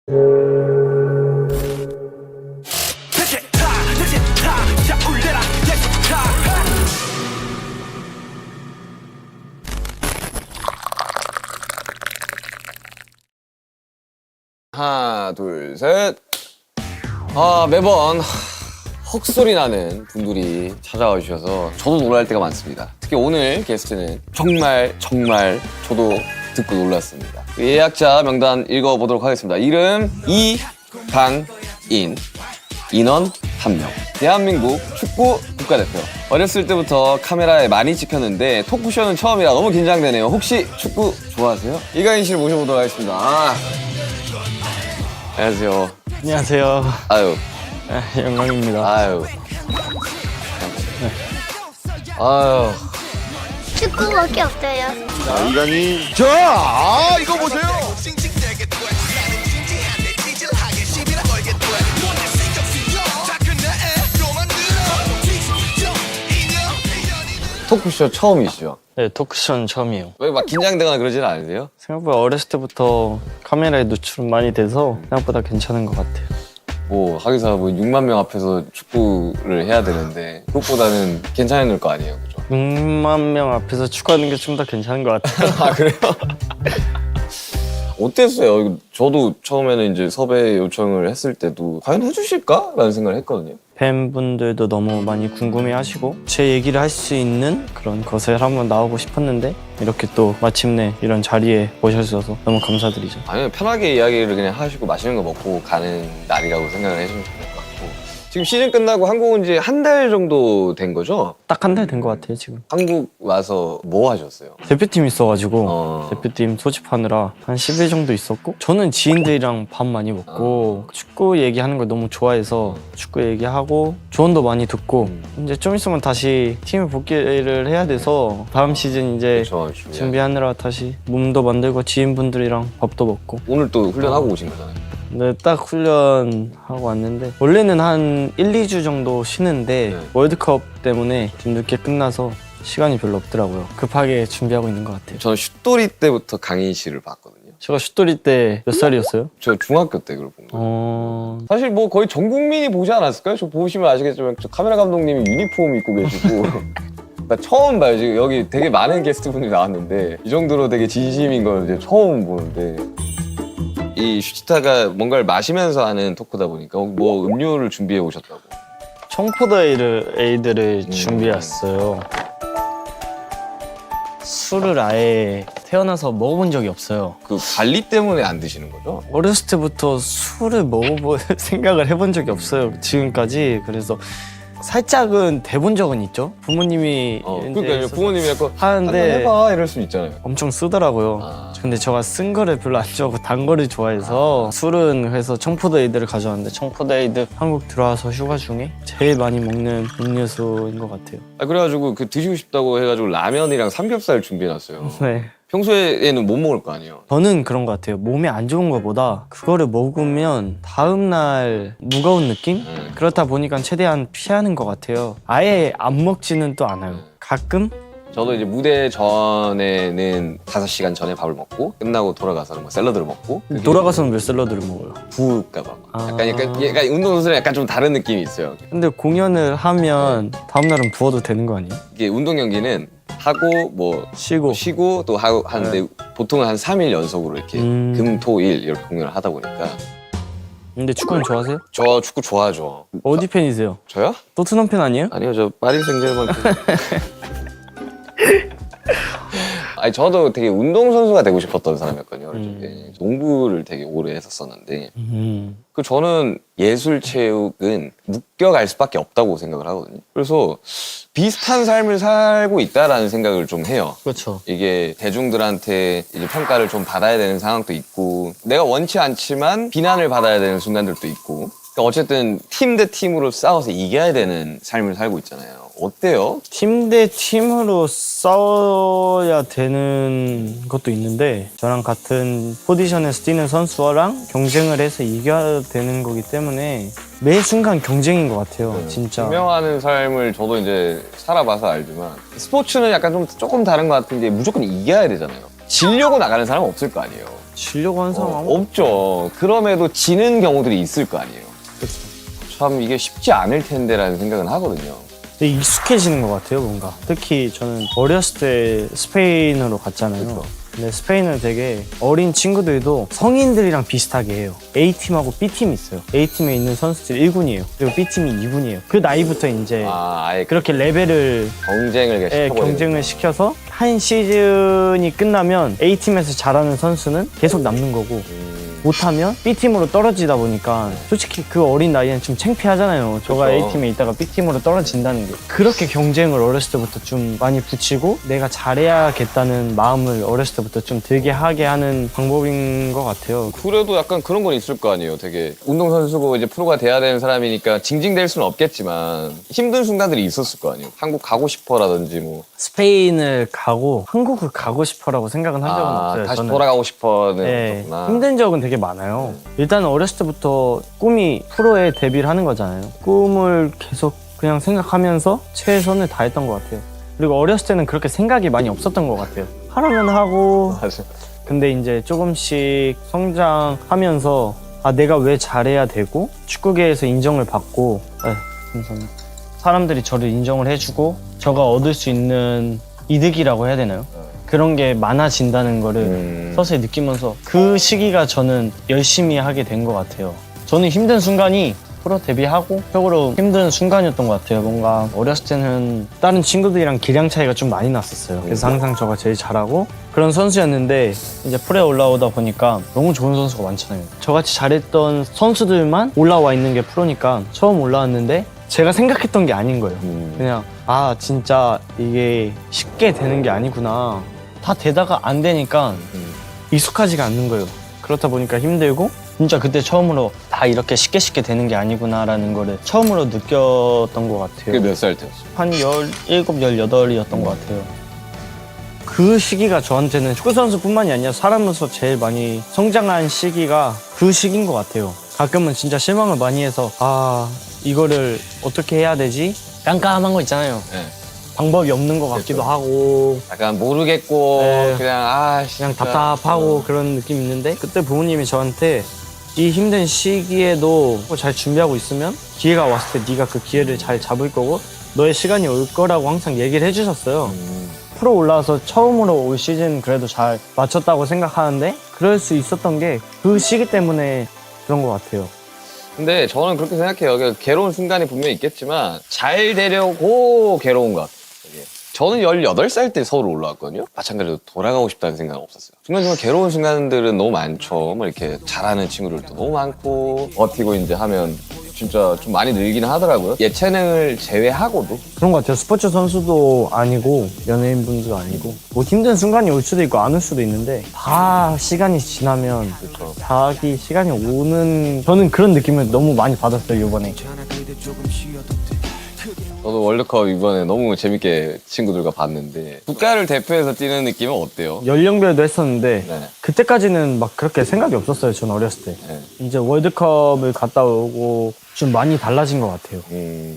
하나, 둘, 셋. 매번 헉소리 나는 분들이 찾아와 주셔서 저도 놀랄 때가 많습니다. 특히 오늘 게스트는 정말 저도 듣고 놀랐습니다. 예약자 명단 읽어보도록 하겠습니다. 이름 이강인, 인원 1명. 대한민국 축구 국가대표. 어렸을 때부터 카메라에 많이 찍혔는데 토크쇼는 처음이라 너무 긴장되네요. 혹시 축구 좋아하세요? 이강인 씨를 모셔보도록 하겠습니다. 안녕하세요. 안녕하세요. 아유. 영광입니다. 아유. 아유. 축구밖에 없어요. 이강인. 자, 이거 보세요. 토크쇼 처음이시죠? 네, 토크쇼는 처음이에요. 왜 막 긴장되거나 그러지는 않으세요? 생각보다 어렸을 때부터 카메라에 노출은 많이 돼서 생각보다 괜찮은 것 같아요. 뭐 하기사 뭐 6만 명 앞에서 축구를 해야 되는데 그것보다는 괜찮을 거 아니에요, 그죠? 6만 명 앞에서 축구하는 게 좀 더 괜찮은 것 같아요. 아 그래요? 어땠어요? 저도 처음에는 이제 섭외 요청을 했을 때도 과연 해주실까라는 생각을 했거든요. 팬분들도 너무 많이 궁금해하시고 제 얘기를 할 수 있는 그런 것을 한번 나오고 싶었는데 이렇게 또 마침내 이런 자리에 모셔주셔서 너무 감사드리죠. 아니면 편하게 이야기를 그냥 하시고 맛있는 거 먹고 가는 날이라고 생각을 해주시면 될 것 같고. 지금 시즌 끝나고 한국 온 지 한 달 정도 된 거죠? 딱 한 달 된 것 같아요, 지금. 한국 와서 뭐 하셨어요? 대표팀 있어가지고 대표팀 소집하느라 한 10일 정도 있었고 저는 지인들이랑 밥 많이 먹고 축구 얘기하는 걸 너무 좋아해서 축구 얘기하고 조언도 많이 듣고 이제 좀 있으면 다시 팀에 복귀를 해야 돼서 다음 시즌 이제 그렇죠, 준비하느라 다시 몸도 만들고 지인분들이랑 밥도 먹고 오늘 또 훈련하고 오신 거잖아요. 네, 딱 훈련하고 왔는데 원래는 한 1, 2주 정도 쉬는데 네. 월드컵 때문에 좀 늦게 끝나서 시간이 별로 없더라고요. 급하게 준비하고 있는 것 같아요. 저는 슛돌이 때부터 강인 씨를 봤거든요. 제가 슛돌이 때 몇 살이었어요? 저 중학교 때 그걸 본 거예요. 어... 사실 뭐 거의 전 국민이 보지 않았을까요? 저 보시면 아시겠지만 저 카메라 감독님이 유니폼 입고 계시고 나 처음 봐요. 지금 여기 되게 많은 게스트분들이 나왔는데 이 정도로 되게 진심인 걸 이제 처음 보는데 이 슈치타가 뭔가를 마시면서 하는 토크다 보니까 뭐 음료를 준비해 오셨다고. 청포도 에이드를 준비했어요. 술을 아예 태어나서 먹어본 적이 없어요. 그 관리 때문에 안 드시는 거죠? 어렸을 때부터 술을 먹어볼 생각을 해본 적이 없어요. 지금까지. 그래서 살짝은 대본 적은 있죠. 부모님이 그러니까 부모님이 약간 하는데 해봐 이럴 수 있잖아요. 엄청 쓰더라고요. 근데 제가 쓴 거를 별로 안 좋아하고 단 거를 좋아해서 술은 해서 청포도 에이드를 가져왔는데 청포도 에이드 한국 들어와서 휴가 중에 제일 많이 먹는 음료수인 것 같아요. 그래가지고 그 드시고 싶다고 해가지고 라면이랑 삼겹살 준비해놨어요. 네. 평소에는 못 먹을 거 아니에요? 저는 그런 것 같아요. 몸에 안 좋은 것보다 그거를 먹으면 다음날 무거운 느낌? 그렇다 보니까 최대한 피하는 것 같아요. 아예 안 먹지는 또 않아요. 가끔? 저도 이제 무대 전에는 5시간 전에 밥을 먹고 끝나고 돌아가서는 뭐 샐러드를 먹고 돌아가서는 왜 샐러드를 먹어요? 부을까봐 약간 운동선수랑 약간 좀 다른 느낌이 있어요. 근데 공연을 하면 다음날은 부어도 되는 거 아니에요? 이게 운동 경기는 하고 뭐 쉬고 또 하고 하는데 보통은 한 3일 연속으로 이렇게 금, 토, 일 이렇게 공연을 하다 보니까. 근데 축구는 좋아하세요? 저 축구 좋아하죠. 어디 팬이세요? 저요? 토트넘 팬 아니에요? 아니요, 저 파리 생제르맹 팬. 아니 저도 되게 운동선수가 되고 싶었던 사람이었거든요. 어릴 때 농구를 되게 오래 했었었는데 그 저는 예술체육은 묶여갈 수밖에 없다고 생각을 하거든요. 그래서 비슷한 삶을 살고 있다라는 생각을 좀 해요. 그렇죠. 이게 대중들한테 이제 평가를 좀 받아야 되는 상황도 있고 내가 원치 않지만 비난을 받아야 되는 순간들도 있고 그러니까 어쨌든 팀 대 팀으로 싸워서 이겨야 되는 삶을 살고 있잖아요. 어때요? 팀 대 팀으로 싸워야 되는 것도 있는데 저랑 같은 포지션에서 뛰는 선수랑 경쟁을 해서 이겨야 되는 거기 때문에 매 순간 경쟁인 것 같아요. 진짜. 증명하는 삶을 저도 이제 살아봐서 알지만 스포츠는 약간 좀 조금 다른 것 같은 게 무조건 이겨야 되잖아요. 지려고 나가는 사람은 없을 거 아니에요. 지려고 하는 사람 아무 없죠. 그럼에도 지는 경우들이 있을 거 아니에요. 참 이게 쉽지 않을 텐데라는 생각은 하거든요. 되게 익숙해지는 것 같아요, 뭔가. 특히 저는 어렸을 때 스페인으로 갔잖아요. 그쵸. 근데 스페인은 되게 어린 친구들도 성인들이랑 비슷하게 해요. A팀하고 B팀이 있어요. A팀에 있는 선수들 1군이에요. 그리고 B팀이 2군이에요. 그 나이부터 이제 아예 그렇게 레벨을 경쟁을 경쟁을 시켜서 한 시즌이 끝나면 A팀에서 잘하는 선수는 계속 남는 거고 못하면 B팀으로 떨어지다 보니까 솔직히 그 어린 나이엔 좀 창피하잖아요. 저가 그쵸. A팀에 있다가 B팀으로 떨어진다는 게. 그렇게 경쟁을 어렸을 때부터 좀 많이 붙이고 내가 잘해야겠다는 마음을 어렸을 때부터 좀 들게 하게 하는 방법인 것 같아요. 그래도 약간 그런 건 있을 거 아니에요. 되게 운동선수고 이제 프로가 돼야 되는 사람이니까 징징댈 수는 없겠지만 힘든 순간들이 있었을 거 아니에요. 한국 가고 싶어라든지 뭐. 스페인을 가고 한국을 가고 싶어라고 생각은 한 적은 없어요. 다시 저는. 돌아가고 싶어는 네, 없었구나. 힘든 적은 되게 많아요. 일단 어렸을 때부터 꿈이 프로에 데뷔를 하는 거잖아요. 꿈을 계속 그냥 생각하면서 최선을 다했던 것 같아요. 그리고 어렸을 때는 그렇게 생각이 많이 없었던 것 같아요. 하라면 하고 맞아. 근데 이제 조금씩 성장하면서 내가 왜 잘해야 되고 축구계에서 인정을 받고 감사합니다. 사람들이 저를 인정을 해주고 저가 얻을 수 있는 이득이라고 해야 되나요? 그런 게 많아진다는 거를 서서히 느끼면서 그 시기가 저는 열심히 하게 된 것 같아요. 저는 힘든 순간이 프로 데뷔하고 최고로 힘든 순간이었던 것 같아요. 뭔가 어렸을 때는 다른 친구들이랑 기량 차이가 좀 많이 났었어요. 그래서 항상 저가 제일 잘하고 그런 선수였는데 이제 프로에 올라오다 보니까 너무 좋은 선수가 많잖아요. 저같이 잘했던 선수들만 올라와 있는 게 프로니까 처음 올라왔는데 제가 생각했던 게 아닌 거예요. 그냥 진짜 이게 쉽게 되는 게 아니구나. 다 되다가 안 되니까 익숙하지가 않는 거예요. 그렇다 보니까 힘들고 진짜 그때 처음으로 다 이렇게 쉽게 되는 게 아니구나라는 거를 처음으로 느꼈던 것 같아요. 그게 몇 살 때였어요? 한 17, 18이었던 것 같아요. 그 시기가 저한테는 축구선수뿐만이 아니라 사람으로서 제일 많이 성장한 시기가 그 시기인 것 같아요. 가끔은 진짜 실망을 많이 해서 이거를 어떻게 해야 되지? 깜깜한 거 있잖아요. 네. 방법이 없는 것 같기도 하고 약간 모르겠고 네. 그냥 그냥 답답하고 그런 느낌이 있는데 그때 부모님이 저한테 이 힘든 시기에도 잘 준비하고 있으면 기회가 왔을 때 네가 그 기회를 잘 잡을 거고 너의 시간이 올 거라고 항상 얘기를 해주셨어요. 프로 올라와서 처음으로 올 시즌 그래도 잘 맞췄다고 생각하는데 그럴 수 있었던 게 그 시기 때문에 그런 것 같아요. 근데 저는 그렇게 생각해요. 괴로운 순간이 분명히 있겠지만 잘 되려고 괴로운 것 같아요. 이게. 저는 18살 때 서울 올라왔거든요. 마찬가지로 돌아가고 싶다는 생각은 없었어요. 중간중간 괴로운 순간들은 너무 많죠. 뭐 이렇게 잘하는 친구들도 너무 많고 버티고 이제 하면 진짜 좀 많이 늘기는 하더라고요. 예체능을 제외하고도. 그런 것 같아요. 스포츠 선수도 아니고 연예인분도 아니고 뭐 힘든 순간이 올 수도 있고 안 올 수도 있는데 다 시간이 지나면 그렇죠. 자기 시간이 오는 저는 그런 느낌을 너무 많이 받았어요 이번에. 저도 월드컵 이번에 너무 재밌게 친구들과 봤는데 국가를 대표해서 뛰는 느낌은 어때요? 연령별도 했었는데 네. 그때까지는 막 그렇게 생각이 없었어요. 전 어렸을 때. 네. 이제 월드컵을 갔다 오고 좀 많이 달라진 것 같아요.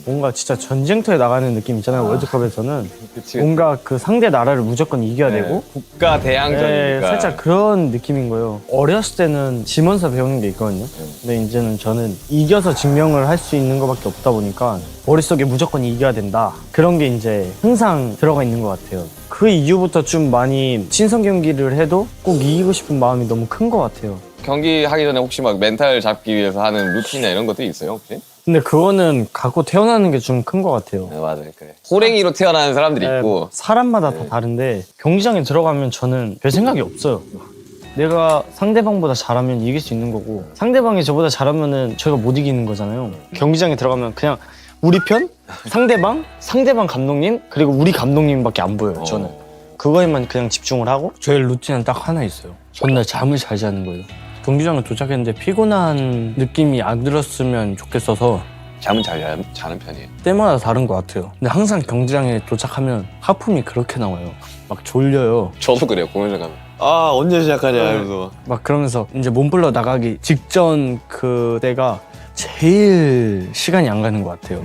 뭔가 진짜 전쟁터에 나가는 느낌 있잖아요. 월드컵에서는 그치. 뭔가 그 상대 나라를 무조건 이겨야 네. 되고 국가 대항전이니까. 네, 살짝 그런 느낌인 거예요. 어렸을 때는 지면서 배우는 게 있거든요. 근데 이제는 저는 이겨서 증명을 할 수 있는 것밖에 없다 보니까 머릿속에 무조건 이겨야 된다. 그런 게 이제 항상 들어가 있는 것 같아요. 그 이후부터 좀 많이 친선 경기를 해도 꼭 이기고 싶은 마음이 너무 큰 것 같아요. 경기 하기 전에 혹시 막 멘탈 잡기 위해서 하는 루틴이나 이런 것도 있어요, 혹시? 근데 그거는 갖고 태어나는 게 좀 큰 것 같아요. 네, 맞아요. 그래. 호랭이로 태어나는 사람들이 있고. 사람마다 다 다른데 경기장에 들어가면 저는 별 생각이 없어요. 내가 상대방보다 잘하면 이길 수 있는 거고 상대방이 저보다 잘하면은 제가 못 이기는 거잖아요. 경기장에 들어가면 그냥 우리 편, 상대방 감독님 그리고 우리 감독님밖에 안 보여요. 저는 그거에만 그냥 집중을 하고 저의 루틴은 딱 하나 있어요. 전날 잠을 잘 자는 거예요. 경기장에 도착했는데 피곤한 느낌이 안 들었으면 좋겠어서 잠은 잘 자는 편이에요. 때마다 다른 것 같아요. 근데 항상 경기장에 도착하면 하품이 그렇게 나와요. 막 졸려요. 저도 그래요, 공연장 가면. 아, 언제 시작하냐, 이러면서. 막 그러면서 이제 몸풀러 나가기 직전 그때가 제일 시간이 안 가는 것 같아요.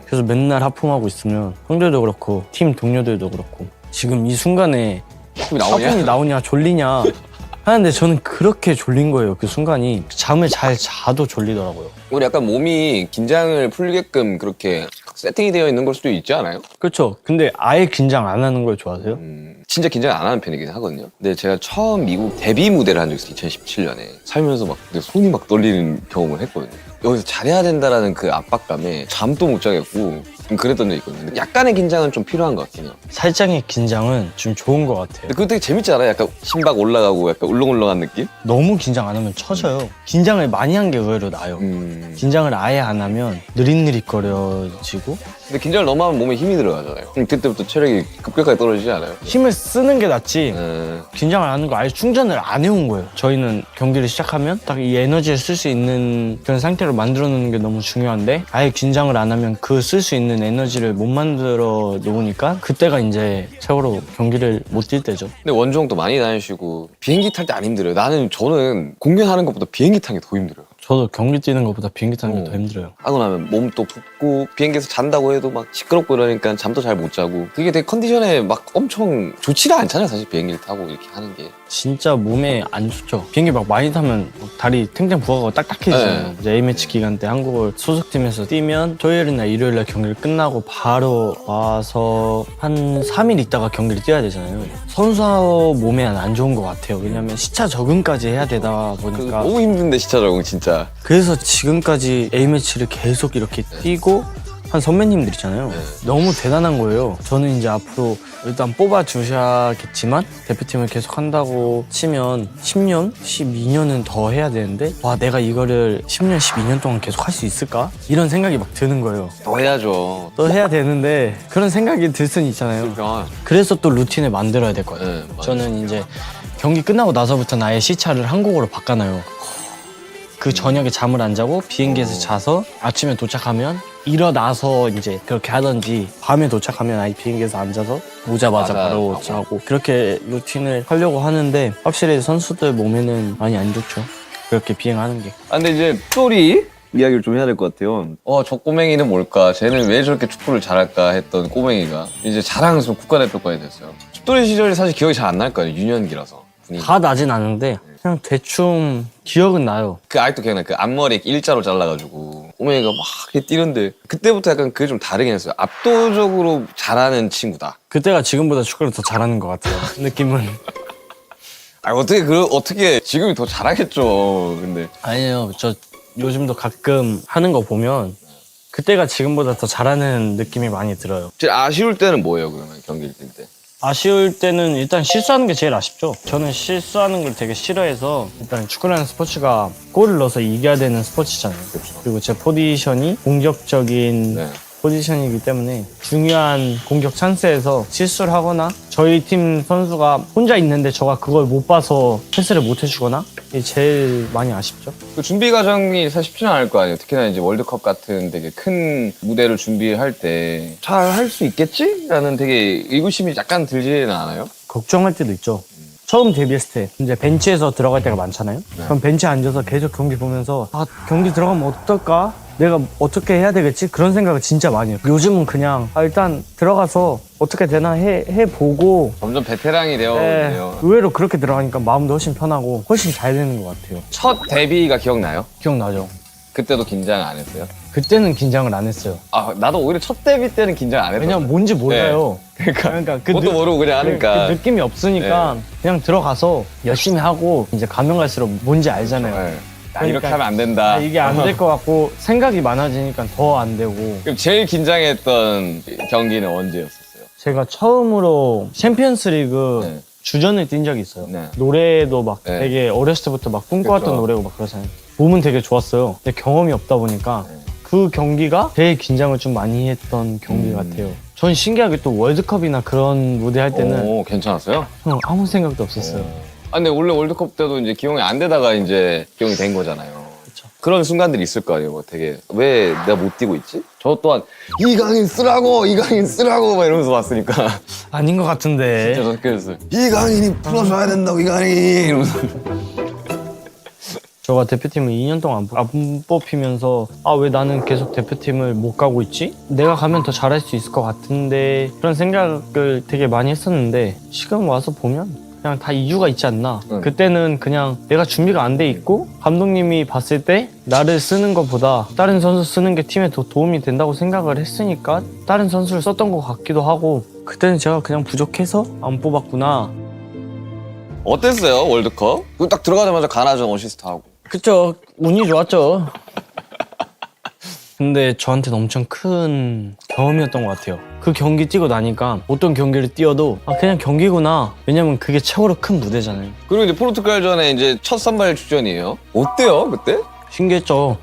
그래서 맨날 하품하고 있으면 형들도 그렇고 팀 동료들도 그렇고 지금 이 순간에 하품이 나오냐? 하품이 나오냐 졸리냐 하는데 저는 그렇게 졸린 거예요. 그 순간이 잠을 잘 자도 졸리더라고요. 우리 약간 몸이 긴장을 풀게끔 그렇게 세팅이 되어 있는 걸 수도 있지 않아요? 그렇죠. 근데 아예 긴장 안 하는 걸 좋아하세요? 진짜 긴장 안 하는 편이긴 하거든요. 근데 제가 처음 미국 데뷔 무대를 한 적이 있어요. 2017년에. 살면서 막 손이 막 떨리는 경험을 했거든요. 여기서 잘해야 된다라는 그 압박감에 잠도 못 자겠고 좀 그랬던 적이 있거든요. 근데 약간의 긴장은 좀 필요한 것 같긴 해요. 살짝의 긴장은 좀 좋은 것 같아요. 근데 그거 되게 재밌지 않아요? 약간 심박 올라가고 약간 울렁울렁한 느낌? 너무 긴장 안 하면 처져요. 긴장을 많이 한 게 의외로 나아요. 긴장을 아예 안 하면 느릿느릿거려지고 근데 긴장을 너무 하면 몸에 힘이 들어가잖아요. 그때부터 체력이 급격하게 떨어지지 않아요? 힘을 쓰는 게 낫지 음. 긴장을 안 하는 거 아예 충전을 안 해온 거예요. 저희는 경기를 시작하면 딱 이 에너지를 쓸 수 있는 그런 상태로 만들어 놓는 게 너무 중요한데 아예 긴장을 안 하면 그 쓸 수 있는 에너지를 못 만들어 놓으니까 그때가 이제 최고로 경기를 못 뛸 때죠. 근데 원정도 많이 다니시고 비행기 탈 때 안 힘들어요. 저는 공연하는 것보다 비행기 타는 게 더 힘들어요. 저도 경기 뛰는 것보다 비행기 타는 게 더 힘들어요. 하고 나면 몸도 붓고 비행기에서 잔다고 해도 막 시끄럽고 이러니까 잠도 잘 못 자고 그게 되게 컨디션에 막 엄청 좋지가 않잖아요. 사실 비행기를 타고 이렇게 하는 게. 진짜 몸에 안 좋죠. 비행기 막 많이 타면 다리 탱탱 부어가고 딱딱해지잖아요. 네. 이제 A매치 기간 때 한국을 소속팀에서 뛰면 토요일이나 일요일날 경기를 끝나고 바로 와서 한 3일 있다가 경기를 뛰어야 되잖아요. 선수 몸에 안 좋은 것 같아요. 왜냐면 시차 적응까지 해야 되다 보니까 너무 힘든데 시차 적응 진짜. 그래서 지금까지 A매치를 계속 이렇게 뛰고 한 선배님들 있잖아요. 너무 대단한 거예요. 저는 이제 앞으로 일단 뽑아주셔야겠지만 대표팀을 계속 한다고 치면 10년, 12년은 더 해야 되는데 와 내가 이거를 10년, 12년 동안 계속 할 수 있을까? 이런 생각이 막 드는 거예요. 더 해야죠. 또 해야 되는데 그런 생각이 들 수는 있잖아요. 그러니까. 그래서 또 루틴을 만들어야 될 거예요. 네, 맞아요. 저는 이제 경기 끝나고 나서부터는 아예 시차를 한국어로 바꿔놔요. 그 저녁에 잠을 안 자고 비행기에서 자서 아침에 도착하면 일어나서 이제 그렇게 하던지 밤에 도착하면 아예 비행기에서 앉아서 오자마자 맞아. 바로 자고 그렇게 루틴을 하려고 하는데 확실히 선수들 몸에는 많이 안 좋죠. 그렇게 비행하는 게. 근데 이제 스토리 이야기를 좀 해야 될 것 같아요. 저 꼬맹이는 뭘까? 쟤는 왜 저렇게 축구를 잘할까 했던 꼬맹이가 이제 자랑스러운 국가대표까지 됐어요. 축돌이 시절이 사실 기억이 잘 안 날 거예요. 유년기라서. 분위기. 다 나진 않은데 그냥 대충 기억은 나요. 그 아직도 기억나요. 그 앞머리 일자로 잘라가지고 꼬맹이가 막 이렇게 뛰는데 그때부터 약간 그게 좀 다르긴 했어요. 압도적으로 잘하는 친구다. 그때가 지금보다 축구를 더 잘하는 것 같아요. 느낌은. 어떻게 지금이 더 잘하겠죠. 근데 아니에요. 저 요즘도 가끔 하는 거 보면 그때가 지금보다 더 잘하는 느낌이 많이 들어요. 제일 아쉬울 때는 뭐예요, 그러면 경기를 뛸 때? 아쉬울 때는 일단 실수하는 게 제일 아쉽죠. 저는 실수하는 걸 되게 싫어해서 일단 축구라는 스포츠가 골을 넣어서 이겨야 되는 스포츠잖아요. 그리고 제 포지션이 공격적인 네. 포지션이기 때문에 중요한 공격 찬스에서 실수를 하거나 저희 팀 선수가 혼자 있는데 저가 그걸 못 봐서 패스를 못 해주거나 이게 제일 많이 아쉽죠. 그 준비 과정이 사실 쉽지는 않을 거 아니에요. 특히나 이제 월드컵 같은 되게 큰 무대를 준비할 때 잘 할 수 있겠지? 라는 되게 의구심이 약간 들지는 않아요? 걱정할 때도 있죠. 처음 데뷔했을 때 이제 벤치에서 들어갈 때가 많잖아요. 그럼 벤치에 앉아서 계속 경기 보면서 경기 들어가면 어떨까? 내가 어떻게 해야 되겠지? 그런 생각을 진짜 많이 해요. 요즘은 그냥 일단 들어가서 어떻게 되나 해보고 점점 베테랑이 되어오네요. 의외로 그렇게 들어가니까 마음도 훨씬 편하고 훨씬 잘 되는 것 같아요. 첫 데뷔가 기억나요? 기억나죠? 그때도 긴장 안 했어요? 그때는 긴장을 안 했어요. 나도 오히려 첫 데뷔 때는 긴장 안 했어요. 왜냐면 뭔지 몰라요. 그러니까 그 그것도 느- 모르고 그냥 하니까. 그 느낌이 없으니까 그냥 들어가서 열심히 하고 이제 가면 갈수록 뭔지 알잖아요. 네. 그러니까 이렇게 하면 안 된다. 이게 안 될 것 같고 생각이 많아지니까 더 안 되고. 그럼 제일 긴장했던 경기는 언제였었어요? 제가 처음으로 챔피언스리그 네. 주전을 뛴 적이 있어요. 네. 노래도 막 네. 되게 어렸을 때부터 막 꿈꿔왔던 그쵸. 노래고 막 그러잖아요. 몸은 되게 좋았어요. 근데 경험이 없다 보니까 네. 그 경기가 제일 긴장을 좀 많이 했던 경기 같아요. 전 신기하게 또 월드컵이나 그런 무대 할 때는 오, 괜찮았어요? 아무 생각도 없었어요. 근데 원래 월드컵 때도 이제 기용이 안 되다가 이제 기용이 된 거잖아요. 그쵸. 그런 순간들이 있을 거 아니에요. 뭐 되게 왜 내가 못 뛰고 있지? 저 또한 이강인 쓰라고 막 이러면서 왔으니까 아닌 것 같은데. 진짜 그랬어요. 이강인이 풀어줘야 된다고 이강인이 이러면서 저가 대표팀을 2년 동안 안 뽑히면서 왜 나는 계속 대표팀을 못 가고 있지? 내가 가면 더 잘할 수 있을 것 같은데 그런 생각을 되게 많이 했었는데 지금 와서 보면 그냥 다 이유가 있지 않나. 그때는 그냥 내가 준비가 안 돼 있고 감독님이 봤을 때 나를 쓰는 것보다 다른 선수 쓰는 게 팀에 더 도움이 된다고 생각을 했으니까 다른 선수를 썼던 것 같기도 하고 그때는 제가 그냥 부족해서 안 뽑았구나. 어땠어요 월드컵? 그거 딱 들어가자마자 가나전 어시스트하고. 그쵸. 운이 좋았죠. 근데 저한테는 엄청 큰 경험이었던 것 같아요. 그 경기 뛰고 나니까 어떤 경기를 뛰어도 그냥 경기구나. 왜냐면 그게 최고로 큰 무대잖아요. 그리고 이제 포르투갈전에 이제 첫 선발 출전이에요. 어때요 그때? 신기했죠.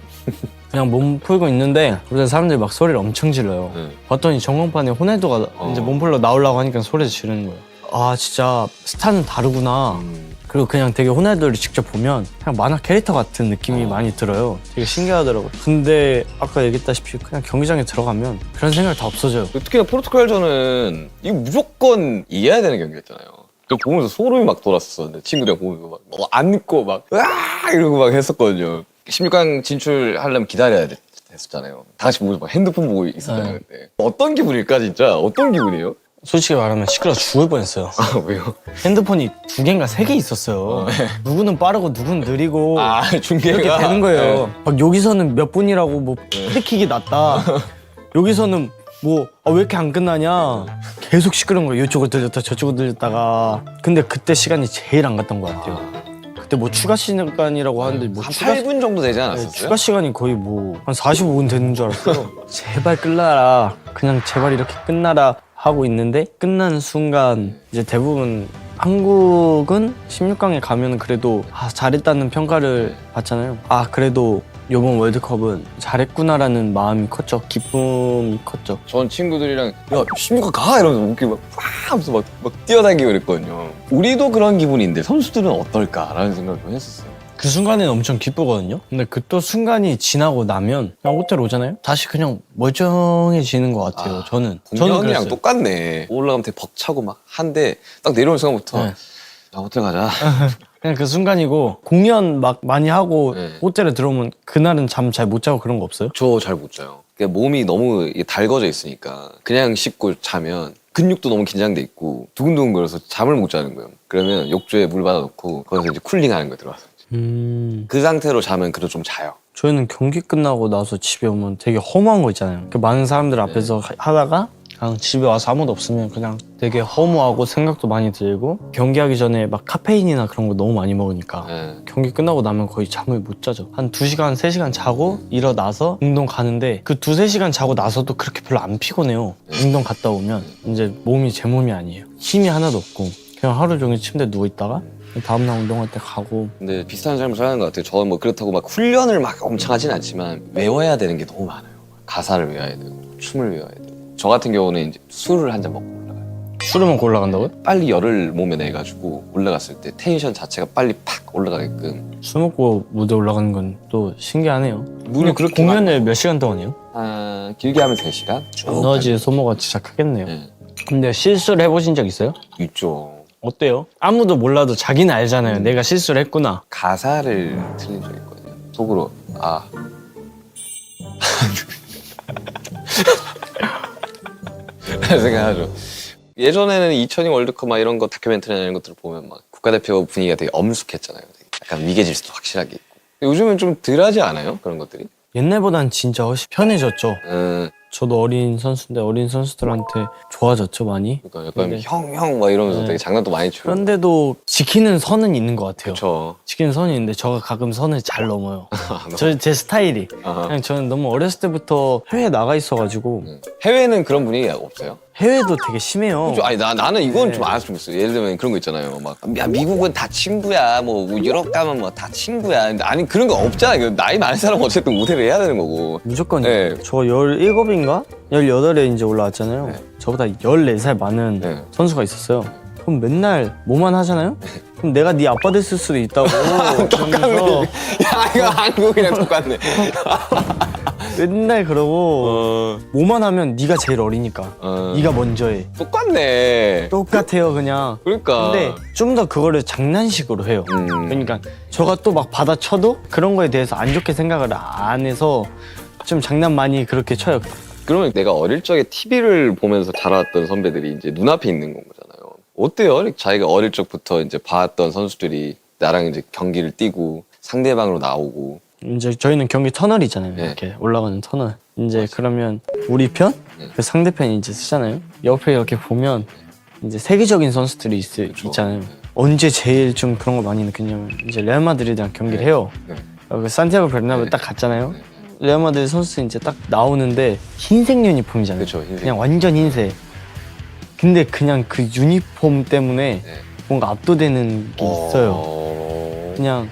그냥 몸 풀고 있는데 그때 사람들이 막 소리를 엄청 질러요. 봤더니 전광판에 호날두가 이제 몸 풀러 나오려고 하니까 소리를 지르는 거예요. 아 진짜 스타는 다르구나. 그리고 그냥 되게 호날두를 직접 보면 그냥 만화 캐릭터 같은 느낌이 많이 들어요. 되게 신기하더라고요. 근데 아까 얘기했다시피 그냥 경기장에 들어가면 그런 생각 다 없어져요. 특히나 포르투갈전은 이거 무조건 이겨야 되는 경기였잖아요. 그 보면서 소름이 막 돋았었는데 친구들이랑 보면서 막 안고 막 으아 이러고 막 했었거든요. 16강 진출하려면 기다려야 됐었잖아요. 다 같이 보면서 막 핸드폰 보고 있었잖아요. 그때. 어떤 기분일까 진짜? 어떤 기분이에요? 솔직히 말하면 시끄러워 죽을 뻔했어요. 아 왜요? 핸드폰이 2개인가 3개 있었어요. 누구는 빠르고 누구는 느리고 중계가 이렇게 되는 거예요. 막 여기서는 몇 분이라고 뭐 프리킥이 났다. 여기서는 뭐 왜 이렇게 안 끝나냐. 계속 시끄러운 거예요. 이쪽을 들렸다 저쪽을 들렸다가. 근데 그때 시간이 제일 안 갔던 것 같아요. 그때 뭐 추가 시간이라고 하는데 뭐 한 추가 8분 정도 되지 않았었어요? 네, 추가 시간이 거의 뭐 한 45분 되는 줄 알았어요. 제발 끝나라. 그냥 제발 이렇게 끝나라 하고 있는데 끝나는 순간 이제 대부분 한국은 16강에 가면 그래도 잘했다는 평가를 받잖아요. 그래도 이번 월드컵은 잘했구나라는 마음이 컸죠. 기쁨이 컸죠. 전 친구들이랑 야 16강 가! 이러면서 웃기고 막 하면서 막 뛰어다니고 그랬거든요. 우리도 그런 기분인데 선수들은 어떨까라는 생각을 좀 했었어요. 그 순간에는 엄청 기쁘거든요. 근데 그 또 순간이 지나고 나면 그냥 호텔 오잖아요. 다시 그냥 멀쩡해지는 것 같아요. 저는 공연이랑 그랬어요. 똑같네. 올라가면 되게 벅차고 막 한데 딱 내려오는 순간부터 네. 야 호텔 가자. 그냥 그 순간이고 공연 막 많이 하고 네. 호텔에 들어오면 그날은 잠 잘 못 자고 그런 거 없어요? 저 잘 못 자요. 그러니까 몸이 너무 이게 달궈져 있으니까 그냥 씻고 자면 근육도 너무 긴장돼 있고 두근두근거려서 잠을 못 자는 거예요. 그러면 욕조에 물 받아놓고 거기서 이제 쿨링하는 거 들어가서 그 상태로 자면 그래도 좀 자요. 저희는 경기 끝나고 나서 집에 오면 되게 허무한 거 있잖아요. 많은 사람들 앞에서 하다가 그냥 집에 와서 아무도 없으면 그냥 되게 허무하고 생각도 많이 들고 경기하기 전에 막 카페인이나 그런 거 너무 많이 먹으니까 네. 경기 끝나고 나면 거의 잠을 못 자죠. 한 2시간, 3시간 자고 일어나서 운동 가는데 그 2-3시간 자고 나서도 그렇게 별로 안 피곤해요. 운동 갔다 오면 이제 몸이 제 몸이 아니에요. 힘이 하나도 없고 그냥 하루 종일 침대에 누워있다가 다음날 운동할 때 가고. 근데 비슷한 삶을 사는 것 같아요. 저는 뭐 그렇다고 막 훈련을 막 엄청 하진 않지만 외워야 되는 게 너무 많아요. 가사를 외워야 되고 춤을 외워야 되고. 저 같은 경우는 이제 술을 한 잔 먹고 올라가요. 술을 먹고 올라간다고요? 빨리 열을 몸에 내가지고 올라갔을 때 텐션 자체가 빨리 팍 올라가게끔. 술 먹고 무대 올라가는 건 또 신기하네요. 물이 그렇게 공연을 몇 시간 동안 해요? 길게 하면 3시간? 에너지 소모가 진짜 크겠네요. 네. 근데 실수를 해보신 적 있어요? 있죠. 어때요? 아무도 몰라도 자기는 알잖아요. 내가 실수를 했구나. 가사를 틀린 적이 있거든요. 속으로 생각하죠. 예전에는 2002 월드컵 막 이런 거 다큐멘터리나 이런 것들을 보면 막 국가대표 분위기가 되게 엄숙했잖아요. 되게 약간 위계질서도 확실하게 있고. 근데 요즘은 좀 덜하지 않아요? 그런 것들이? 옛날보단 진짜 훨씬 편해졌죠. 저도 어린 선수인데 어린 선수들한테 좋아졌죠 많이. 그러니까 약간 근데- 형 막 이러면서 네. 되게 장난도 많이 치고. 그런데도 지키는 선은 있는 것 같아요. 그렇죠. 지키는 선이 있는데 저가 가끔 선을 잘 넘어요. 제 스타일이. 그냥 저는 너무 어렸을 때부터 해외에 나가 있어가지고 해외는 그런 분위기가 없어요? 해외도 되게 심해요. 아니 나는 이건 네. 좀 알았으면 좋겠어. 예를 들면 그런 거 있잖아요. 막 야 미국은 다 친구야. 뭐 유럽 가면 뭐 다 친구야. 근데 아니 그런 거 없잖아. 이거 나이 많은 사람은 어쨌든 모델을 해야 되는 거고. 무조건 네. 저 17인가? 18에 이제 올라왔잖아요. 네. 저보다 14살 많은 네. 선수가 있었어요. 그럼 맨날 뭐만 하잖아요? 그럼 내가 네 아빠 됐을 수도 있다고. 똑같네. 야 이거 한국이랑 똑같네. 맨날 그러고 뭐만 하면 네가 제일 어리니까 네가 먼저 해. 똑같네. 똑같아요 그냥. 그러니까. 근데 좀 더 그거를 장난식으로 해요. 그러니까 저가 또 막 받아쳐도 그런 거에 대해서 안 좋게 생각을 안 해서 좀 장난 많이 그렇게 쳐요. 그러면 내가 어릴 적에 TV를 보면서 자라왔던 선배들이 이제 눈앞에 있는 건 거잖아요. 어때요? 자기가 어릴 적부터 이제 봤던 선수들이 나랑 이제 경기를 뛰고 상대방으로 나오고. 이제 저희는 경기 터널이 있잖아요. 네. 이렇게 올라가는 터널. 이제 그러면 우리 편, 그 상대편이 이제 쓰잖아요. 옆에 이렇게 보면 이제 세계적인 선수들이 있잖아요. 언제 제일 좀 그런 거 많이 느꼈냐면 이제 레알 마드리드랑 경기를 해요. 그 산티아고 베르나베우 딱 갔잖아요. 레알 마드리드 선수 이제 딱 나오는데 흰색 유니폼이잖아요. 그쵸, 흰색. 그냥 완전 흰색. 근데 그냥 그 유니폼 때문에 뭔가 압도되는 게 있어요. 그냥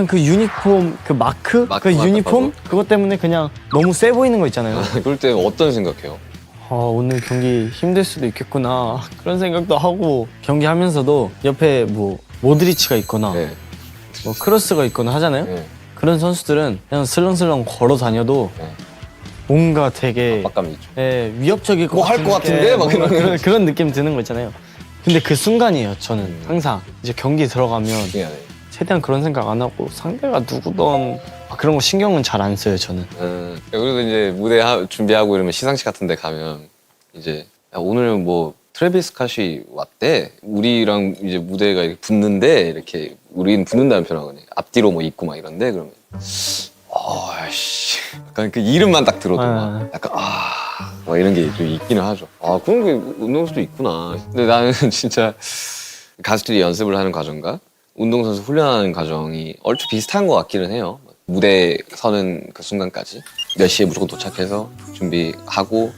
그 유니폼 그 마크 그 유니폼 그것 때문에 그냥 너무 세 보이는 거 있잖아요. 그럴 때 어떤 생각해요? 오늘 경기 힘들 수도 있겠구나 그런 생각도 하고 경기하면서도 옆에 뭐 모드리치가 있거나 네. 뭐 크로스가 있거나 하잖아요. 네. 그런 선수들은 그냥 슬렁슬렁 걸어 다녀도 네. 뭔가 되게 압박감이 있죠. 위협적일 것 뭐 할 것 같은데? 막 뭔가 이런 그런 느낌 드는 거 있잖아요. 근데 그 순간이에요. 저는 항상 이제 경기 들어가면 미안해. 최대한 그런 생각 안 하고 상대가 누구든 그런 거 신경은 잘 안 써요. 저는. 그래서 이제 무대 준비하고 이러면 시상식 같은 데 가면 이제 야, 오늘 뭐 트래비스 스캇이 왔대. 우리랑 이제 무대가 이렇게 붙는데 이렇게 우리는 붙는다는 표현하거든요. 앞뒤로 뭐 있고 막 이런데 그러면 아씨 약간 그 이름만 딱 들어도 막 약간 뭐 이런 게 좀 있기는 하죠. 그런 게 운동선수도 있구나. 근데 나는 진짜 가수들이 연습을 하는 과정과 운동선수 훈련하는 과정이 얼추 비슷한 것 같기는 해요. 무대에 서는 그 순간까지 몇 시에 무조건 도착해서 준비하고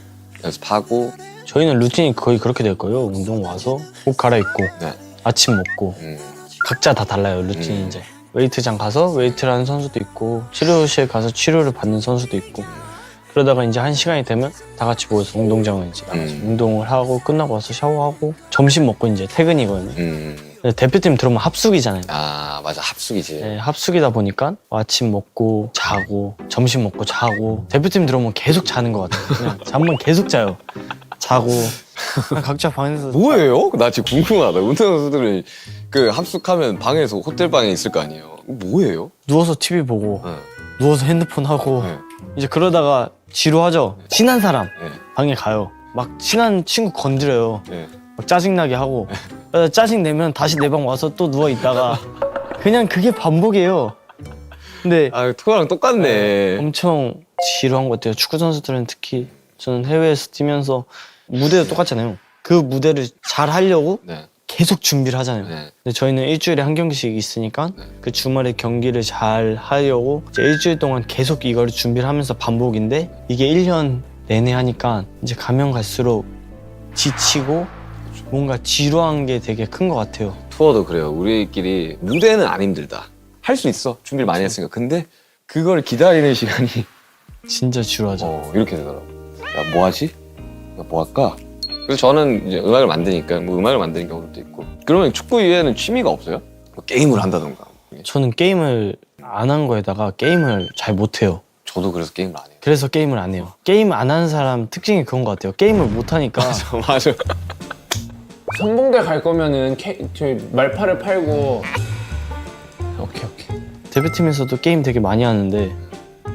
연습하고. 저희는 루틴이 거의 그렇게 될 거예요. 운동 와서 옷 갈아입고 네. 아침 먹고 각자 다 달라요. 루틴이 이제 웨이트장 가서 웨이트를 하는 선수도 있고 치료실 가서 치료를 받는 선수도 있고 그러다가 이제 한 시간이 되면 다 같이 모여서 운동장을 이제 나가서 운동을 하고 끝나고 와서 샤워하고 점심 먹고 이제 퇴근이거든요. 대표팀 들어오면 합숙이잖아요. 맞아 합숙이지. 네, 합숙이다 보니까 아침 먹고 자고 점심 먹고 자고 대표팀 들어오면 계속 자는 것 같아요. 그냥 잠만 계속 자요. 자고 그냥 각자 방에서 뭐예요? 나 지금 궁금하다. 운동선수들은 그 합숙하면 방에서 호텔 방에 있을 거 아니에요. 뭐예요? 누워서 TV 보고 네. 누워서 핸드폰 하고 네. 이제 그러다가 지루하죠. 친한 사람 네. 방에 가요. 막 친한 친구 건드려요. 네. 막 짜증나게 하고 그래서 짜증 내면 다시 내 방 와서 또 누워 있다가 그냥 그게 반복이에요. 근데 토요랑 똑같네. 엄청 지루한 것 같아요. 축구 선수들은 특히 저는 해외에서 뛰면서 무대도 똑같잖아요. 그 무대를 잘 하려고 네. 계속 준비를 하잖아요. 네. 근데 저희는 일주일에 한 경기씩 있으니까 그 주말에 경기를 잘 하려고 이제 일주일 동안 계속 이걸 준비를 하면서 반복인데 이게 1년 내내 하니까 이제 가면 갈수록 지치고 뭔가 지루한 게 되게 큰 것 같아요. 투어도 그래요. 우리끼리 무대는 안 힘들다. 할 수 있어. 준비를 많이 했으니까. 근데 그걸 기다리는 시간이 진짜 지루하죠. 이렇게 되더라고. 야, 뭐 하지? 야, 뭐 할까? 그래서 저는 이제 음악을 만드니까 뭐 음악을 만드는 경우도 있고. 그러면 축구 이외에는 취미가 없어요? 뭐 게임을 한다던가. 저는 게임을 안 한 거에다가 게임을 잘 못해요. 저도 그래서 게임을 안 해요. 그래서 게임을 안 해요. 게임 안 하는 사람 특징이 그런 것 같아요. 게임을 못 하니까 맞아. 선봉대 갈 거면은 저희 말파를 팔고. 오케이. 대표팀에서도 게임 되게 많이 하는데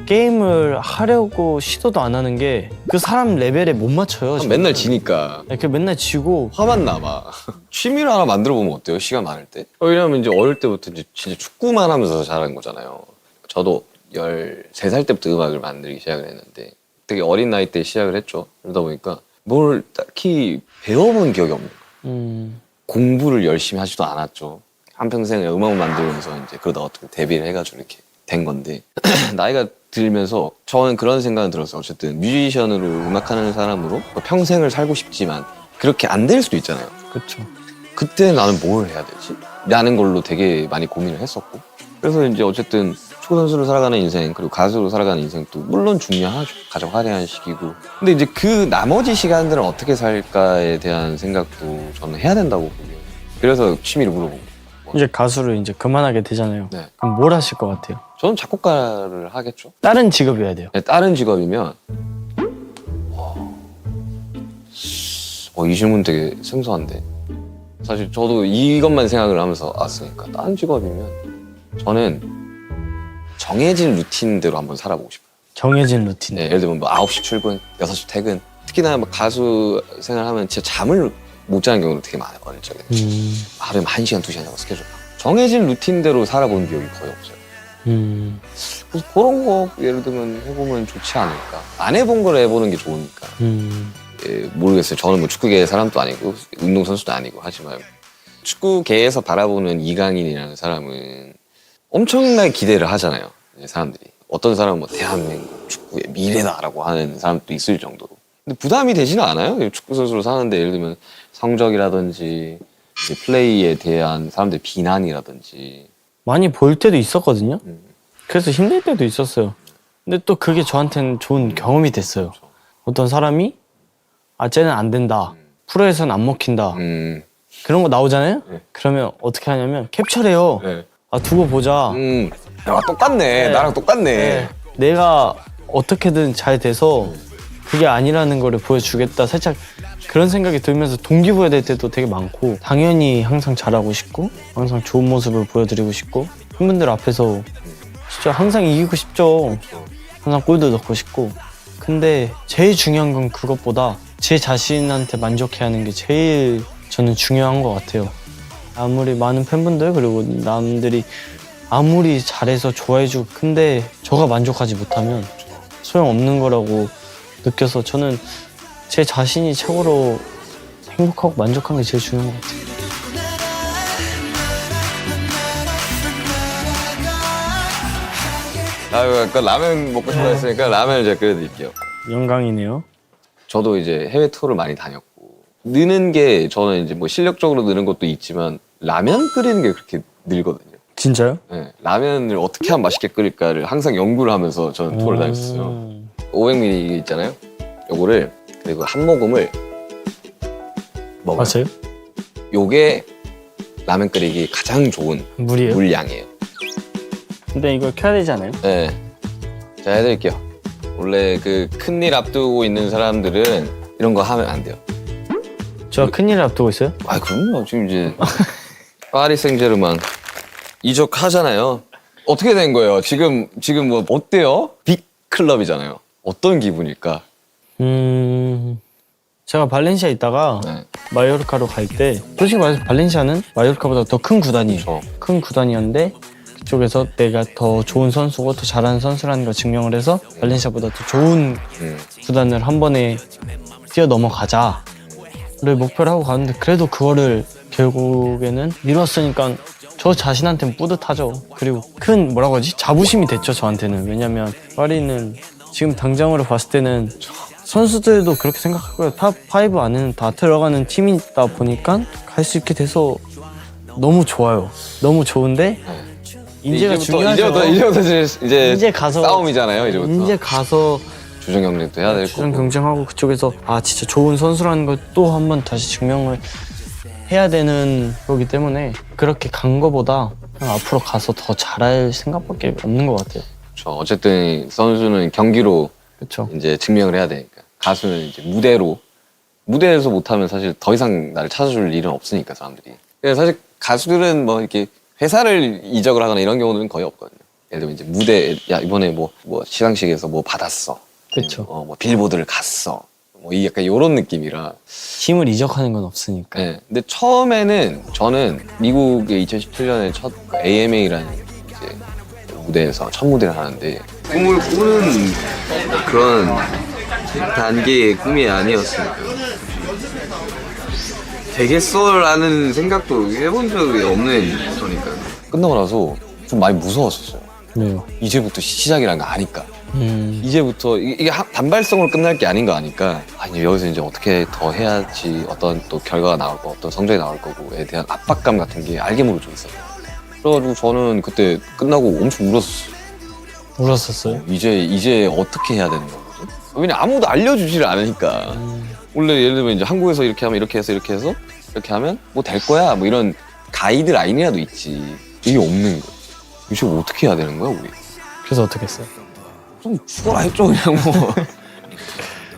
게임을 하려고 시도도 안 하는 게 그 사람 레벨에 못 맞춰요. 지금. 맨날 지니까 이렇게 맨날 지고 화만 나봐. 취미를 하나 만들어 보면 어때요? 시간 많을 때? 왜냐면 이제 어릴 때부터 이제 진짜 축구만 하면서 자란 거잖아요. 저도 13살 때부터 음악을 만들기 시작을 했는데 되게 어린 나이 때 시작을 했죠. 그러다 보니까 뭘 딱히 배워본 기억이 없네요. 공부를 열심히 하지도 않았죠. 한평생 음악을 만들면서 이제 그러다 어떻게 데뷔를 해가지고 이렇게 된 건데 나이가 들면서 저는 그런 생각은 들었어요. 어쨌든 뮤지션으로 음악하는 사람으로 평생을 살고 싶지만 그렇게 안 될 수도 있잖아요. 그렇죠. 그때 나는 뭘 해야 되지? 라는 걸로 되게 많이 고민을 했었고 그래서 이제 어쨌든 축구 선수로 살아가는 인생 그리고 가수로 살아가는 인생도 물론 중요하죠. 가장 화려한 시기고 근데 이제 그 나머지 시간들은 어떻게 살까에 대한 생각도 저는 해야 된다고 보고요. 그래서 취미를 물어보고 이제 가수를 이제 그만하게 되잖아요. 네. 그럼 뭘 하실 것 같아요? 저는 작곡가를 하겠죠. 다른 직업이어야 돼요. 다른 직업이면 이 질문 되게 생소한데 사실 저도 이것만 생각을 하면서 왔으니까 다른 직업이면 저는 정해진 루틴대로 한번 살아보고 싶어요. 정해진 루틴. 예를 들면 뭐 9시 출근, 6시 퇴근 특히나 뭐 가수 생활하면 진짜 잠을 못 자는 경우도 되게 많아요. 어릴 적에. 하루에 1시간, 2시간 자고 스케줄. 정해진 루틴대로 살아본 기억이 거의 없어요. 그래서 그런 거 예를 들면 해보면 좋지 않을까. 안 해본 걸 해보는 게 좋으니까. 예, 모르겠어요. 저는 뭐 축구계 사람도 아니고 운동선수도 아니고 하지만 축구계에서 바라보는 이강인이라는 사람은 엄청나게 기대를 하잖아요. 이제 사람들이. 어떤 사람은 뭐 대한민국 축구의 미래다라고 하는 사람도 있을 정도로. 근데 부담이 되지는 않아요. 축구 선수로 사는데 예를 들면 성적이라든지 이제 플레이에 대한 사람들의 비난이라든지. 많이 볼 때도 있었거든요. 그래서 힘들 때도 있었어요. 근데 또 그게 저한테는 좋은 경험이 됐어요. 어떤 사람이 아 쟤는 안 된다. 프로에서는 안 먹힌다. 그런 거 나오잖아요. 네. 그러면 어떻게 하냐면 캡처해요. 네. 아 두고 보자. 야, 똑같네. 네. 나랑 똑같네. 네. 내가 어떻게든 잘 돼서 그게 아니라는 거를 보여주겠다. 살짝 그런 생각이 들면서 동기부여 될 때도 되게 많고 당연히 항상 잘하고 싶고 항상 좋은 모습을 보여드리고 싶고 팬분들 앞에서 진짜 항상 이기고 싶죠. 항상 골도 넣고 싶고 근데 제일 중요한 건 그것보다 제 자신한테 만족해야 하는 게 제일 저는 중요한 것 같아요. 아무리 많은 팬분들 그리고 남들이 아무리 잘해서 좋아해주고 근데 저가 만족하지 못하면 소용없는 거라고 느껴서 저는 제 자신이 최고로 행복하고 만족한 게 제일 중요한 것 같아요. 아, 아까 라면 먹고 싶다 했으니까 라면을 제가 끓여드릴게요. 영광이네요. 저도 이제 해외 투어를 많이 다녔고 느는 게 저는 이제 뭐 실력적으로 느는 것도 있지만 라면 끓이는 게 그렇게 늘거든요. 진짜요? 네, 라면을 어떻게 하면 맛있게 끓일까를 항상 연구를 하면서 저는 투어를 다녔어요. 500ml 이게 있잖아요. 요거를 그리고 한 모금을 먹어요. 맞아요? 요게 라면 끓이기 가장 좋은 물이에요? 물량이에요. 근데 이걸 켜야 되지 않아요? 네, 자 해드릴게요. 원래 그 큰일 앞두고 있는 사람들은 이런 거 하면 안 돼요. 저 큰일 앞두고 있어요? 아 그럼요. 지금 이제 파리 생제르맹 이적하잖아요. 어떻게 된 거예요? 지금 뭐 어때요? 빅 클럽이잖아요. 어떤 기분일까? 제가 발렌시아 있다가 네. 마요르카로 갈 때 솔직히 말해서 발렌시아는 마요르카보다 더 큰 구단이에요. 그렇죠. 큰 구단이었는데 그쪽에서 내가 더 좋은 선수고 더 잘하는 선수라는 걸 증명을 해서 발렌시아보다 더 좋은 구단을 한 번에 뛰어넘어가자를 목표로 하고 가는데 그래도 그거를 결국에는 이뤘으니까 저 자신한테는 뿌듯하죠. 그리고 큰 뭐라고 하지? 자부심이 됐죠 저한테는. 왜냐면 파리는 지금 당장으로 봤을 때는 선수들도 그렇게 생각하고요. 탑5 안에는 다 들어가는 팀이다 보니까 갈 수 있게 돼서 너무 좋아요. 너무 좋은데 인재가 중요하죠. 이제부터 이제 가서 싸움이잖아요. 이제부터 이제 가서 주전 경쟁도 해야 될 주전 거고. 경쟁하고 그쪽에서 아 진짜 좋은 선수라는 걸 또 한 번 다시 증명을 해야 되는 거기 때문에 그렇게 간 거보다 그냥 앞으로 가서 더 잘할 생각밖에 없는 것 같아요. 그렇죠. 어쨌든 선수는 경기로 그렇죠. 이제 증명을 해야 되니까 가수는 이제 무대에서 못하면 사실 더 이상 나를 찾아줄 일은 없으니까 사람들이. 그래서 사실 가수들은 뭐 이렇게 회사를 이적을 하거나 이런 경우는 거의 없거든요. 예를 들면 이제 무대 야 이번에 뭐 시상식에서 뭐 받았어. 그렇죠. 뭐 빌보드를 갔어. 뭐 이 약간 이런 느낌이라. 팀을 이적하는 건 없으니까. 네. 근데 처음에는 저는 미국의 2017년에 첫 AMA라는 이제 무대에서 첫 무대를 하는데 꿈을 꾸는 그런 단계의 꿈이 아니었으니까 되겠어라는 생각도 해본 적이 없는 거니까 끝나고 나서 좀 많이 무서웠었어요. 네요. 이제부터 시작이라는 거 아니까 이제부터 이게 단발성으로 끝날 게 아닌 거 아니까 아니 여기서 이제 어떻게 더 해야지 어떤 또 결과가 나올 거 어떤 성적이 나올 거고에 대한 압박감 같은 게 알게 모르게 좀 있었어요. 그래가지고 저는 그때 끝나고 엄청 울었었어요. 울었었어요? 이제 어떻게 해야 되는 거지? 왜냐 아무도 알려주지를 않으니까. 원래 예를 들면 이제 한국에서 이렇게 하면 이렇게 해서 이렇게 하면 뭐 될 거야 뭐 이런 가이드라인이라도 있지. 이게 없는 거야. 이제 어떻게 해야 되는 거야 우리? 그래서 어떻게 했어요? 좀 죽어라 했죠 그냥 뭐.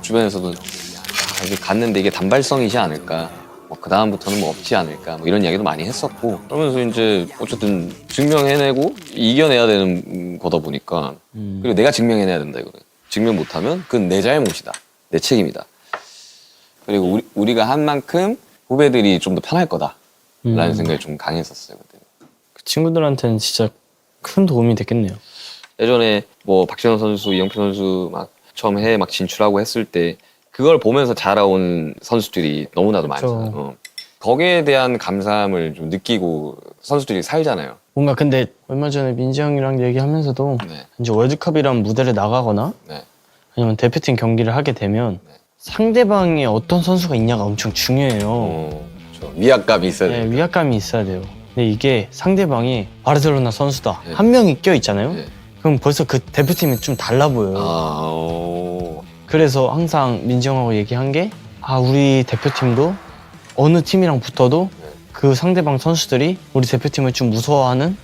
주변에서도 이게 갔는데 이게 단발성이지 않을까. 뭐 그 다음부터는 뭐 없지 않을까. 뭐 이런 이야기도 많이 했었고. 그러면서 이제 어쨌든 증명해내고 이겨내야 되는 거다 보니까. 그리고 내가 증명해내야 된다 이거는. 증명 못하면 그건 내 잘못이다. 내 책임이다. 그리고 우리가 한 만큼 후배들이 좀 더 편할 거다라는 생각이 좀 강했었어요 그때. 그 친구들한테는 진짜 큰 도움이 됐겠네요. 예전에 뭐 박진영 선수, 이영표 선수 막 처음 해외 막 진출하고 했을 때 그걸 보면서 자라온 선수들이 너무나도 많잖아요. 그렇죠. 거기에 대한 감사함을 좀 느끼고 선수들이 살잖아요. 뭔가 근데 얼마 전에 민지 형이랑 얘기하면서도 네. 이제 월드컵이란 무대를 나가거나 네. 아니면 대표팀 경기를 하게 되면 네. 상대방에 어떤 선수가 있냐가 엄청 중요해요. 그렇죠. 위압감이 있어야 네, 돼요. 위압감이 있어야 돼요. 근데 이게 상대방이 바르셀로나 선수다. 네. 한 명이 껴 있잖아요. 네. 그럼 벌써 그 대표팀이 좀 달라 보여요. 그래서 항상 민지 형하고 얘기한 게 우리 대표팀도 어느 팀이랑 붙어도 네. 그 상대방 선수들이 우리 대표팀을 좀 무서워하는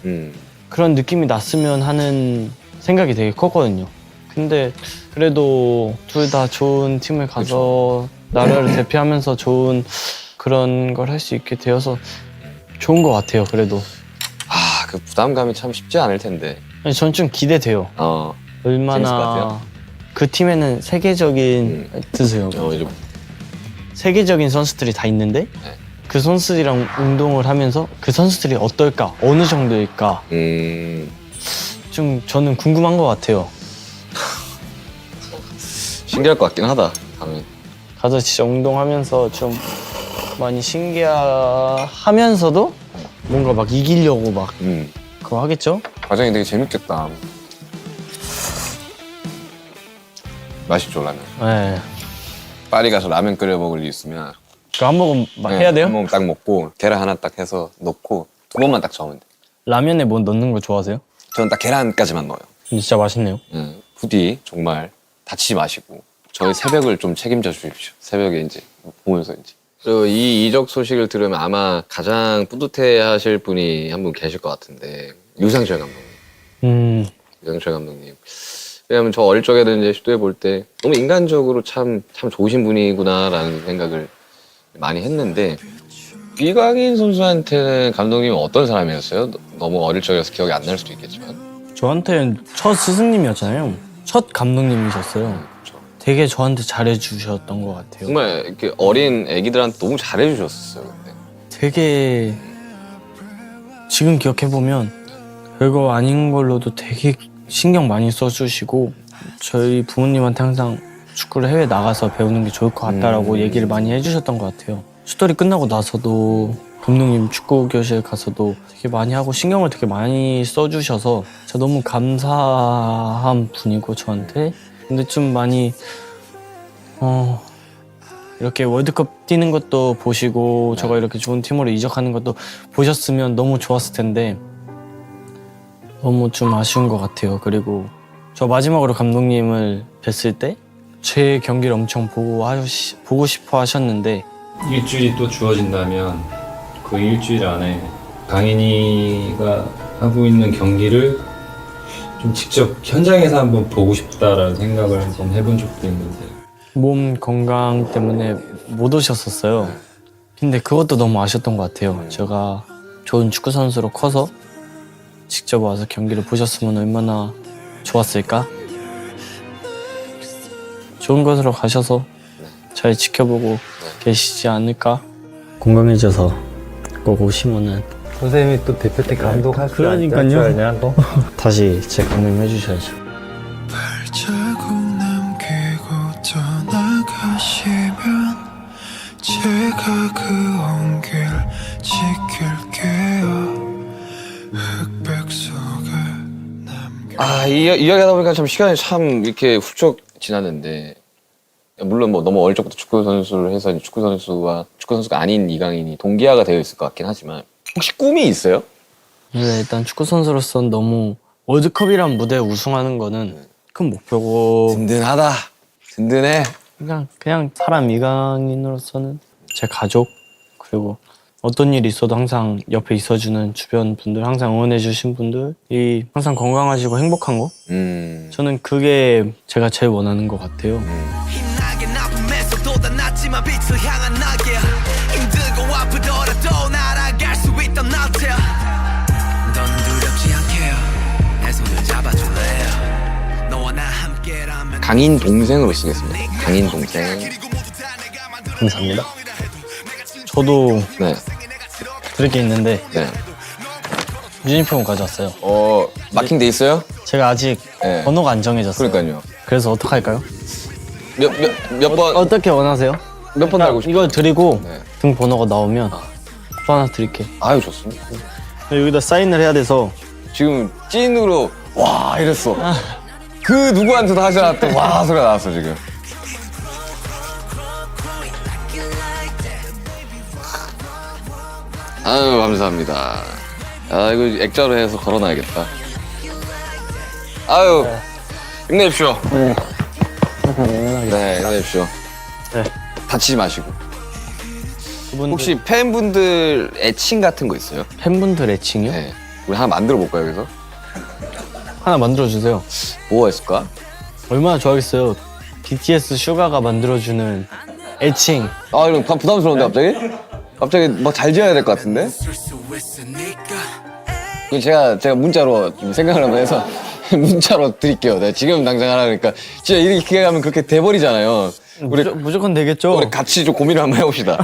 그런 느낌이 났으면 하는 생각이 되게 컸거든요. 근데 그래도 둘 다 좋은 팀을 가서 나라를 대표하면서 좋은 그런 걸 할 수 있게 되어서 좋은 것 같아요. 그래도 그 부담감이 참 쉽지 않을 텐데. 아니, 전 좀 기대돼요. 재밌을 것 얼마나 같아요? 그 팀에는 세계적인 드세요. 이제 세계적인 선수들이 다 있는데 네. 그 선수들이랑 운동을 하면서 그 선수들이 어떨까, 어느 정도일까 좀 저는 궁금한 것 같아요. 신기할 것 같긴 하다. 가면. 가서 진짜 운동하면서 좀 많이 신기하면서도 뭔가 막 이기려고 막 그거 하겠죠? 과정이 되게 재밌겠다. 맛있죠 라면. 네. 파리 가서 라면 끓여 먹을 일 있으면 그 한 모금 막 해야 돼요? 한 모금 딱 먹고 계란 하나 딱 해서 넣고 2번만 딱 저으면 돼. 라면에 뭐 넣는 거 좋아하세요? 저는 딱 계란까지만 넣어요. 진짜 맛있네요. 부디 정말 다치지 마시고 저희 새벽을 좀 책임져 주십시오. 새벽에 이제 보면서 이제. 그리고 이 이적 소식을 들으면 아마 가장 뿌듯해하실 분이 한 분 계실 것 같은데 유상철 감독님. 유상철 감독님. 왜냐면 저 어릴 적에는 이제 시도해 볼 때 너무 인간적으로 참 좋으신 분이구나라는 생각을 많이 했는데 이강인 선수한테는 감독님은 어떤 사람이었어요? 너무 어릴 적이라서 기억이 안 날 수도 있겠지만. 저한테는 첫 스승님이었잖아요. 첫 감독님이셨어요. 그렇죠. 되게 저한테 잘해주셨던 것 같아요. 정말 이렇게 어린 애기들한테 너무 잘해주셨어요. 그때. 되게 지금 기억해보면 별거 아닌 걸로도 되게 신경 많이 써주시고 저희 부모님한테 항상 축구를 해외 나가서 배우는 게 좋을 것 같다라고 얘기를 많이 해주셨던 것 같아요. 슈터리 끝나고 나서도 감독님 축구 교실 가서도 되게 많이 하고 신경을 되게 많이 써주셔서 제가 너무 감사한 분이고 저한테. 근데 좀 많이 이렇게 월드컵 뛰는 것도 보시고 저가 이렇게 좋은 팀으로 이적하는 것도 보셨으면 너무 좋았을 텐데 너무 좀 아쉬운 것 같아요. 그리고 저 마지막으로 감독님을 뵀을 때 제 경기를 엄청 보고 싶어 하셨는데 일주일이 또 주어진다면 그 일주일 안에 강인이가 하고 있는 경기를 좀 직접 현장에서 한번 보고 싶다라는 생각을 한번 해본 적도 있는데 몸 건강 때문에 못 오셨었어요. 근데 그것도 너무 아쉬웠던 것 같아요. 제가 좋은 축구 선수로 커서 직접 와서 경기를 보셨으면 얼마나 좋았을까? 좋은 곳으로 가셔서 잘 지켜보고 계시지 않을까? 건강해져서 꼭 오시면은 선생님이 또 대표팀 감독할 줄 그러니까요. 알냐 또? 다시 제 감독님 해주셔야죠. 발자국 남기고 떠나가시면 제가 그 온길 지킬게요. 흑백 속에 남겨 이야기하다 보니까 참 시간이 참 이렇게 훌쩍 지났는데 물론 뭐 너무 어릴 적부터 축구 선수를 해서 이제 축구 선수가 아닌 이강인이 동기화가 되어 있을 것 같긴 하지만 혹시 꿈이 있어요? 네, 일단 축구 선수로서는 너무 월드컵이란 무대에 우승하는 거는 큰 목표고 든든하다. 든든해. 그냥 사람 이강인으로서는 제 가족 그리고 어떤 일이 있어도 항상 옆에 있어주는 주변 분들 항상 응원해주신 분들이 항상 건강하시고 행복한 거 저는 그게 제가 제일 원하는 것 같아요. 힘나게 나쁨에서도 다 낫지만 빛을 향한 날개 힘들고 아프더라도 날아갈 수 있던 나태 너는 두렵지 않게요 내 손을 잡아줄래요 너와 나 함께라면 강인 동생으로 쓰겠습니다. 강인 동생. 감사합니다. 저도 네. 드릴 게 있는데 네. 유니폼 가져왔어요. 마킹돼 있어요? 제가 아직 네. 번호가 안 정해졌어요. 그러니까요. 그래서 어떡할까요? 몇 번 어떻게 원하세요? 몇 번 달고 싶어요? 이걸 드리고 네. 등 번호가 나오면 또 하나 드릴게요. 아유 좋습니다. 여기다 사인을 해야 돼서 지금 찐으로 와 이랬어. 그 누구한테도 하지 않았던 와 소리가 나왔어 지금. 아유 감사합니다. 아 이거 액자로 해서 걸어놔야겠다. 아유 힘내십시오. 네 힘내십시오. 네. 다치지 마시고. 그분들, 혹시 팬분들 애칭 같은 거 있어요? 팬분들 애칭이요? 네. 우리 하나 만들어 볼까요 여기서? 하나 만들어주세요. 뭐가 있을까? 얼마나 좋아하겠어요. BTS 슈가가 만들어주는 애칭. 아 이거 부담스러운데 갑자기? 갑자기 막 잘 지어야 될 것 같은데? 이거 제가 문자로 좀 생각을 한번 해서 문자로 드릴게요. 내가 지금 당장 하라니까 진짜 이렇게 가면 그렇게 돼버리잖아요. 우리 무조건 되겠죠? 우리 같이 좀 고민을 한번 해봅시다.